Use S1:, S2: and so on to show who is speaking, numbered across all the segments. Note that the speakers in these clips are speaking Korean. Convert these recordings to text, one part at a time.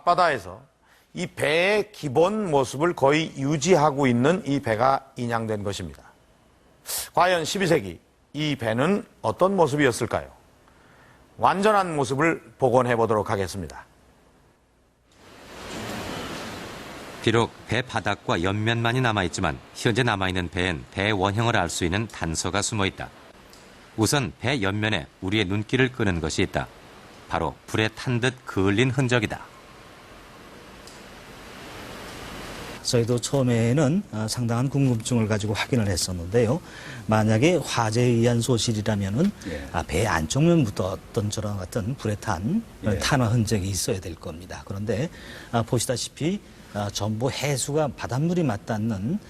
S1: 앞바다에서 이 배의 기본 모습을 거의 유지하고 있는 이 배가 인양된 것입니다. 과연 12세기 이 배는 어떤 모습이었을까요? 완전한 모습을 복원해 보도록 하겠습니다.
S2: 비록 배 바닥과 옆면만이 남아있지만 현재 남아있는 배엔 배의 원형을 알 수 있는 단서가 숨어있다. 우선 배 옆면에 우리의 눈길을 끄는 것이 있다. 바로 불에 탄 듯 그을린 흔적이다.
S3: 저희도 처음에는 상당한 궁금증을 가지고 확인을 했었는데요. 만약에 화재에 의한 소실이라면은 배 안쪽면부터 어떤 저런 같은 불에 탄 탄화 흔적이 있어야 될 겁니다. 그런데 보시다시피 전부 해수가 바닷물이 맞닿는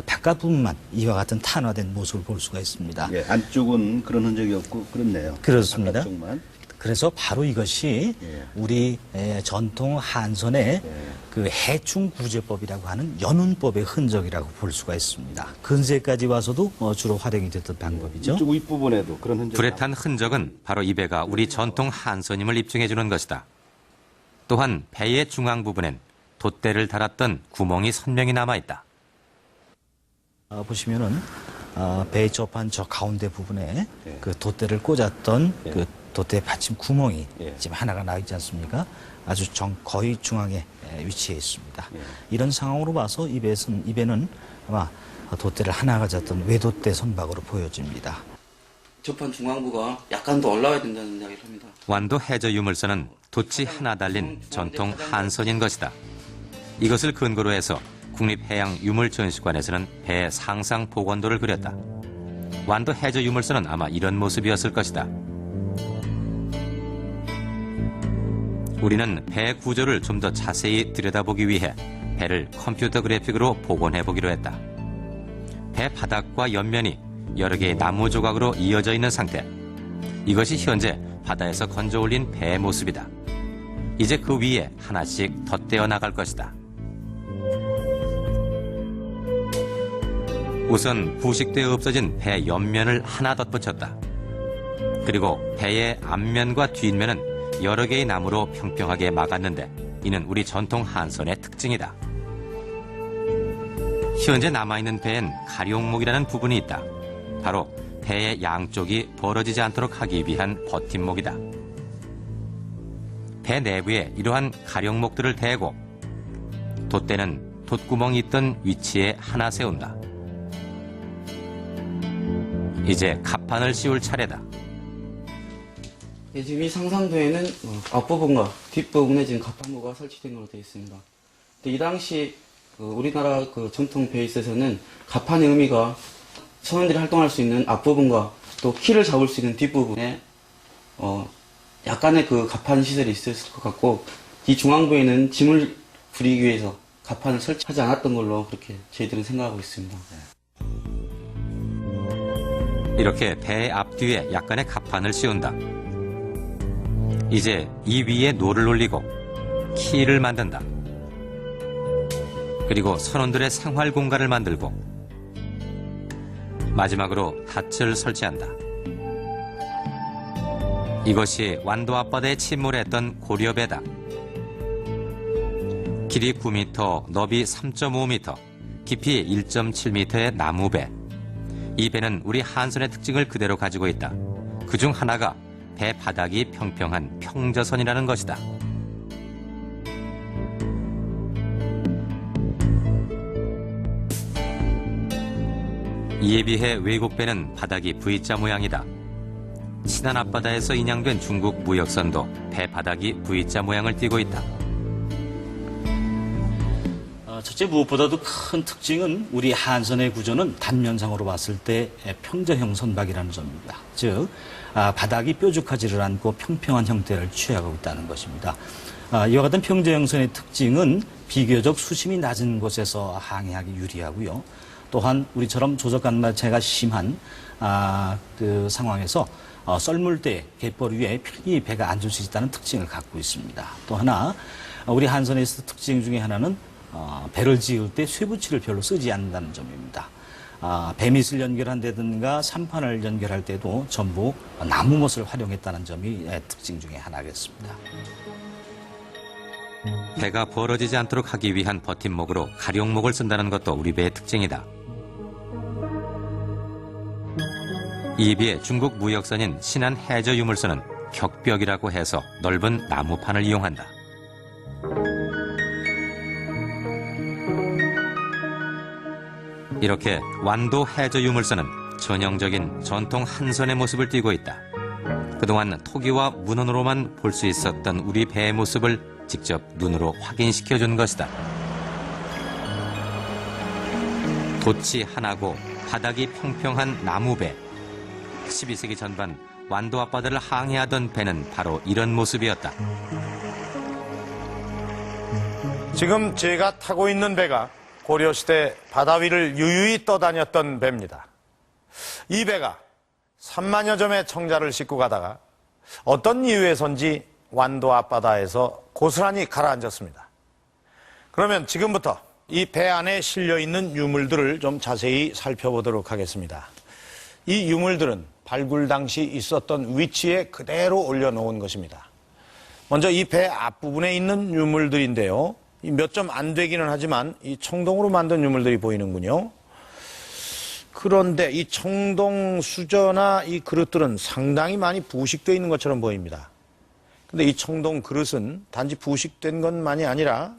S3: 바깥 부분만 이와 같은 탄화된 모습을 볼 수가 있습니다.
S4: 예, 안쪽은 그런 흔적이 없고 그렇네요.
S3: 그렇습니다.
S4: 바깥쪽만.
S3: 그래서 바로 이것이 우리 전통 한선의 그 해충 구제법이라고 하는 연운법의 흔적이라고 볼 수가 있습니다. 근세까지 와서도 주로 활용이 됐던 방법이죠.
S4: 이쪽 윗부분에도 그런 흔적이
S2: 불에 탄 흔적은 바로 이 배가 우리 전통 한선임을 입증해 주는 것이다. 또한 배의 중앙 부분엔 돛대를 달았던 구멍이 선명히 남아있다.
S3: 보시면은 배에 접한 저 가운데 부분에 그 돛대를 꽂았던 그 돛대 받침 구멍이 지금 하나가 나 있지 않습니까? 아주 거의 중앙에 위치해 있습니다. 이런 상황으로 봐서 이 배는 아마 돛대를 하나 가졌던 외돛대 선박으로 보여집니다.
S5: 접한 중앙부가 약간 더 올라와야 된다는 이야기를 합니다.
S2: 완도 해저 유물선은 돛이 하나 달린 전통 한선인 것이다. 이것을 근거로 해서 국립해양유물전시관에서는 배의 상상 복원도를 그렸다. 완도 해저 유물선은 아마 이런 모습이었을 것이다. 우리는 배 구조를 좀 더 자세히 들여다보기 위해 배를 컴퓨터 그래픽으로 복원해보기로 했다. 배 바닥과 옆면이 여러 개의 나무 조각으로 이어져 있는 상태. 이것이 현재 바다에서 건져 올린 배의 모습이다. 이제 그 위에 하나씩 덧대어 나갈 것이다. 우선 부식되어 없어진 배 옆면을 하나 덧붙였다. 그리고 배의 앞면과 뒷면은 여러 개의 나무로 평평하게 막았는데 이는 우리 전통 한선의 특징이다. 현재 남아있는 배엔 가룡목이라는 부분이 있다. 바로 배의 양쪽이 벌어지지 않도록 하기 위한 버팀목이다. 배 내부에 이러한 가룡목들을 대고 돛대는 돛구멍이 있던 위치에 하나 세운다. 이제 갑판을 씌울 차례다.
S5: 지금 이 상상도에는 앞부분과 뒷부분에 지금 갑판부가 설치된 걸로 되어 있습니다. 근데 이 당시 우리나라 전통 배에 있어서는 갑판의 의미가 선원들이 활동할 수 있는 앞부분과 또 키를 잡을 수 있는 뒷부분에 약간의 그 갑판 시설이 있었을 것 같고 이 중앙부에는 짐을 부리기 위해서 갑판을 설치하지 않았던 걸로 그렇게 저희들은 생각하고 있습니다.
S2: 이렇게 배의 앞뒤에 약간의 갑판을 씌운다. 이제 이 위에 노를 올리고 키를 만든다. 그리고 선원들의 생활 공간을 만들고 마지막으로 닻을 설치한다. 이것이 완도 앞바다에 침몰했던 고려배다. 길이 9m, 너비 3.5m, 깊이 1.7m의 나무배. 이 배는 우리 한선의 특징을 그대로 가지고 있다. 그중 하나가 배 바닥이 평평한 평저선이라는 것이다. 이에 비해 외국 배는 바닥이 V자 모양이다. 친한 앞바다에서 인양된 중국 무역선도 배 바닥이 V자 모양을 띠고 있다.
S3: 첫째 무엇보다도 큰 특징은 우리 한선의 구조는 단면상으로 봤을 때 평저형 선박이라는 점입니다. 즉 바닥이 뾰족하지를 않고 평평한 형태를 취하고 있다는 것입니다. 이와 같은 평저형선의 특징은 비교적 수심이 낮은 곳에서 항해하기 유리하고요. 또한 우리처럼 조적간마체가 심한 그 상황에서 썰물 때 갯벌 위에 편히 배가 앉을 수 있다는 특징을 갖고 있습니다. 또 하나 우리 한선의 특징 중에 하나는 배를 지을 때 쇠붙이를 별로 쓰지 않는다는 점입니다. 배밑을 연결한다든가 삼판을 연결할 때도 전부 나무못을 활용했다는 점이 특징 중에 하나겠습니다.
S2: 배가 벌어지지 않도록 하기 위한 버팀목으로 가룡목을 쓴다는 것도 우리 배의 특징이다. 이 배의 중국 무역선인 신안 해저 유물선은 격벽이라고 해서 넓은 나무판을 이용한다. 이렇게 완도 해저 유물선은 전형적인 전통 한선의 모습을 띠고 있다. 그동안 토기와 문헌으로만 볼 수 있었던 우리 배의 모습을 직접 눈으로 확인시켜 준 것이다. 돛이 하나고 바닥이 평평한 나무배. 12세기 전반 완도 앞바다를 항해하던 배는 바로 이런 모습이었다.
S1: 지금 제가 타고 있는 배가 고려시대 바다 위를 유유히 떠다녔던 배입니다. 이 배가 3만여 점의 청자를 싣고 가다가 어떤 이유에선지 완도 앞바다에서 고스란히 가라앉았습니다. 그러면 지금부터 이 배 안에 실려있는 유물들을 좀 자세히 살펴보도록 하겠습니다. 이 유물들은 발굴 당시 있었던 위치에 그대로 올려놓은 것입니다. 먼저 이 배 앞부분에 있는 유물들인데요. 몇 점 안 되기는 하지만 이 청동으로 만든 유물들이 보이는군요. 그런데 이 청동 수저나 이 그릇들은 상당히 많이 부식되어 있는 것처럼 보입니다. 근데 이 청동 그릇은 단지 부식된 것만이 아니라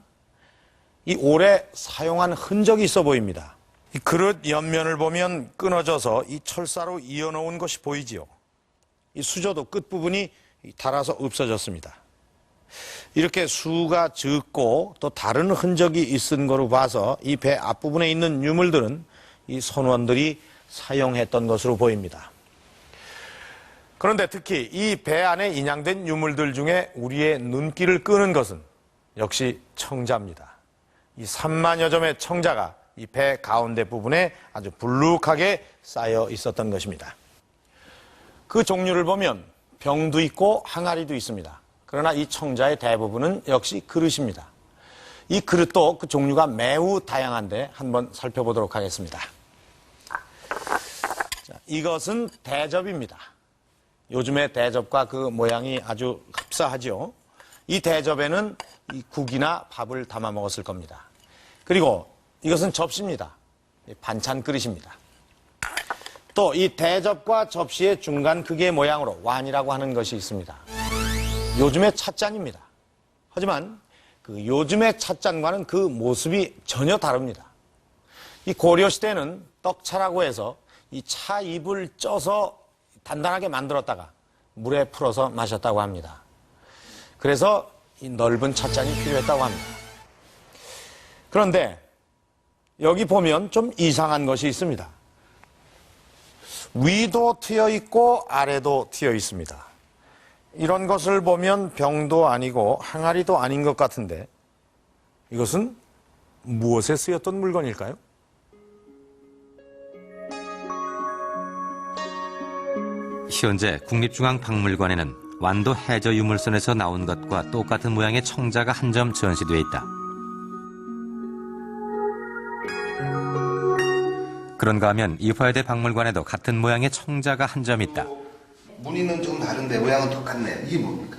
S1: 이 오래 사용한 흔적이 있어 보입니다. 이 그릇 옆면을 보면 끊어져서 이 철사로 이어놓은 것이 보이지요. 이 수저도 끝부분이 닳아서 없어졌습니다. 이렇게 수가 적고 또 다른 흔적이 있은 거로 봐서 이 배 앞부분에 있는 유물들은 이 선원들이 사용했던 것으로 보입니다. 그런데 특히 이 배 안에 인양된 유물들 중에 우리의 눈길을 끄는 것은 역시 청자입니다. 이 3만여 점의 청자가 이 배 가운데 부분에 아주 불룩하게 쌓여 있었던 것입니다. 그 종류를 보면 병도 있고 항아리도 있습니다. 그러나 이 청자의 대부분은 역시 그릇입니다. 이 그릇도 그 종류가 매우 다양한데 한번 살펴보도록 하겠습니다. 자, 이것은 대접입니다. 요즘의 대접과 그 모양이 아주 흡사하죠. 이 대접에는 이 국이나 밥을 담아 먹었을 겁니다. 그리고 이것은 접시입니다. 반찬 그릇입니다. 또 이 대접과 접시의 중간 크기의 모양으로 완이라고 하는 것이 있습니다. 요즘의 찻잔입니다. 하지만 그 요즘의 찻잔과는 그 모습이 전혀 다릅니다. 이 고려시대는 떡차라고 해서 이 차잎을 쪄서 단단하게 만들었다가 물에 풀어서 마셨다고 합니다. 그래서 이 넓은 찻잔이 필요했다고 합니다. 그런데 여기 보면 좀 이상한 것이 있습니다. 위도 트여 있고 아래도 트여 있습니다. 이런 것을 보면 병도 아니고 항아리도 아닌 것 같은데 이것은 무엇에 쓰였던 물건일까요?
S2: 현재 국립중앙박물관에는 완도 해저 유물선에서 나온 것과 똑같은 모양의 청자가 한 점 전시되어 있다. 그런가 하면 이화여대 박물관에도 같은 모양의 청자가 한 점 있다.
S6: 무늬는 좀 다른데 모양은 똑같네요. 이게 뭡니까?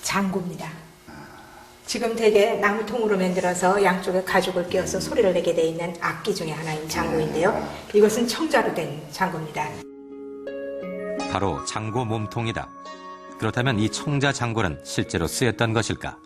S7: 장구입니다. 지금 되게 나무통으로 만들어서 양쪽에 가죽을 끼워서 소리를 내게 돼 있는 악기 중에 하나인 장구인데요. 이것은 청자로 된 장구입니다.
S2: 바로 장고 몸통이다. 그렇다면 이 청자 장고는 실제로 쓰였던 것일까?